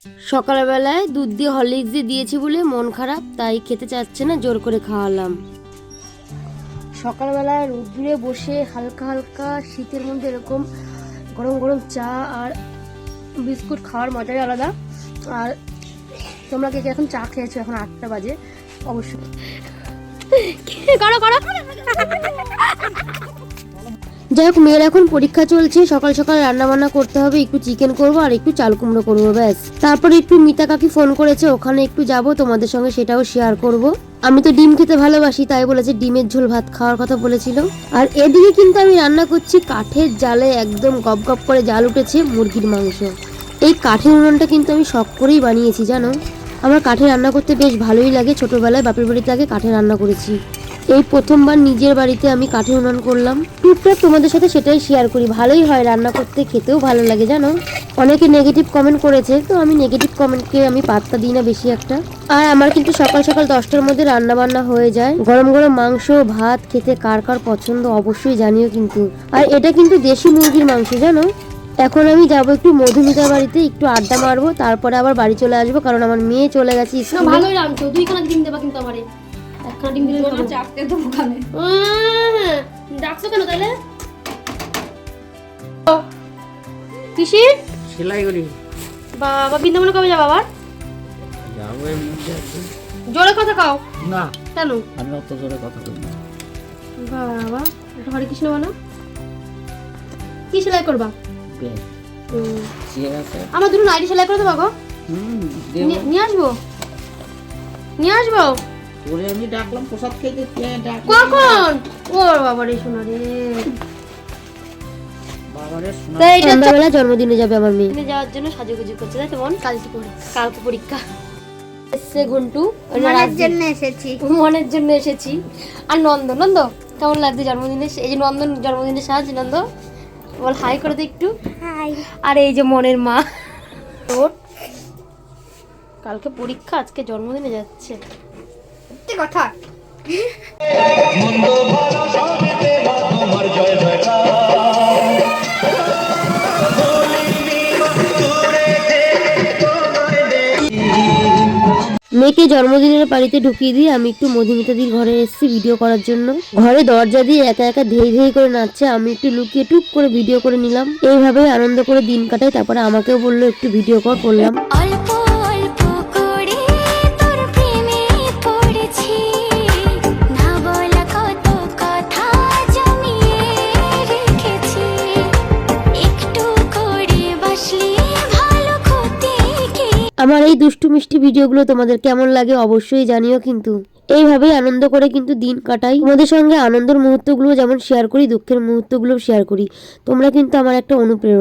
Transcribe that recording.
সকালবেলায় দুধ দিয়ে হরলিক্স দিয়ে দিয়েছি বলে মন খারাপ, তাই খেতে চাচ্ছে না, জোর করে খাওয়ালাম। সকালবেলায় রোদ্দুরে বসে হালকা হালকা শীতের মধ্যে এরকম গরম গরম চা আর বিস্কুট খাওয়ার মজাই আলাদা। আর তোমরা কে এখন চা খেয়েছো? এখন 8টা বাজে অবশ্যই। করো করো। যাই হোক, মেয়ের এখন পরীক্ষা চলছে, সকাল সকাল রান্না বান্না করতে হবে, একটু চিকেন করবো আর একটু চাল কুমড়ো করবো, ব্যাস। তারপরে একটু মিতা কাকি ফোন করেছে, ওখানে একটু যাব, তোমাদের সঙ্গে সেটাও শেয়ার করব। আমি তো ডিম খেতে ভালোবাসি, তাই বলেছে ডিমের ঝোল ভাত খাওয়ার কথা বলেছিল। আর এদিকে কিন্তু আমি রান্না করছি কাঠের জালে, একদম গপ গপ করে জাল উঠেছে মুরগির মাংস। এই কাঠের উনুনটা কিন্তু আমি শখ করেই বানিয়েছি, জানো। আমার কাঠে রান্না করতে বেশ ভালোই লাগে, ছোটবেলায় বাপের বাড়িতে আগে কাঠে রান্না করেছি, এই প্রথমবার নিজের বাড়িতে আমি কাঠে উনুন করলাম। টুকটাক তোমাদের সাথে সেটাই শেয়ার করি, ভালোই হয় রান্না করতে, খেতেও ভালো লাগে, জানো। অনেকে নেগেটিভ কমেন্ট করেছে, তো আমি নেগেটিভ কমেন্টকে আমি পাত্তা দিই না বেশি একটা। আর আমার কিন্তু সকাল সকাল 10টার মধ্যে রান্না বান্না হয়ে যায়। গরম গরম মাংস ভাত খেতে কার কার পছন্দ অবশ্যই জানিও কিন্তু। আর এটা কিন্তু দেশি মুরগির মাংস, জানো। এখন আমি যাবো একটু মধুমিতার বাড়িতে, একটু আড্ডা মারবো, তারপরে আবার বাড়ি চলে আসবো, কারণ আমার মেয়ে চলে গেছে স্কুলে। ভালোই রাঁধছো, 2খানা ডিম দেবা কিন্তু আমারে। একটা ডিম দিলে না, চারটে তো ওখানে। ডাকছো কেন তাহলে? কিসি সেলাই করি বাবা। বৃন্দাবনে কবে যাবা আবার? যাবো এর মধ্যে। জোরে কথা কও না। কেন? আমি অত জোরে কথা বলি না বাবা। এটা হরে কৃষ্ণ বলো। কি সেলাই করবা? আমার দুটো নাইটি সেলাই করে দেবো গো। নিয়ে আসবো, নিয়ে আসবো। ওরে আমি ডাকলাম প্রসাদ খেতে, কখন? ও বাবা রে, শোনা রে বাবারে, শোনা। তাই সন্ধ্যাবেলা জন্মদিনে যাবে আমার মেয়ে, যাওয়ার জন্য সাজুগুজু করছে, তাই তো বোন? কালকে পরীক্ষা। এসে ঘন্টু, মনের জন্য এসেছি, মনের জন্য এসেছি। আর নন্দ, নন্দ কেমন লাগছে জন্মদিনে? এই যে নন্দন জন্মদিনে সাজ, নন্দ বল হাই করে দে একটু। হাই। আর এই যে মনের মা, কালকে পরীক্ষা, আজকে জন্মদিনে যাচ্ছে। কথা মেয়েকে জন্মদিনের বাড়িতে ঢুকিয়ে দিয়ে আমি একটু মধুমিতাদির ঘরে এসেছি ভিডিও করার জন্য। ঘরে দরজা দিয়ে একা একা ধেই ধেই করে নাচছে, আমি একটু লুকিয়ে টুক করে ভিডিও করে নিলাম। এইভাবে আনন্দ করে দিন কাটাই। তারপরে আমাকেও বললো একটু ভিডিও করলাম। আমার এই দুষ্টু মিষ্টি ভিডিওগুলো তোমাদের কেমন লাগে অবশ্যই জানিও কিন্তু। এইভাবেই আনন্দ করে কিন্তু দিন কাটাই। তোমাদের সঙ্গে আনন্দের মুহূর্তগুলো যেমন শেয়ার করি, দুঃখের মুহূর্তগুলো শেয়ার করি। তোমরা কিন্তু আমার একটা অনুপ্রেরণা।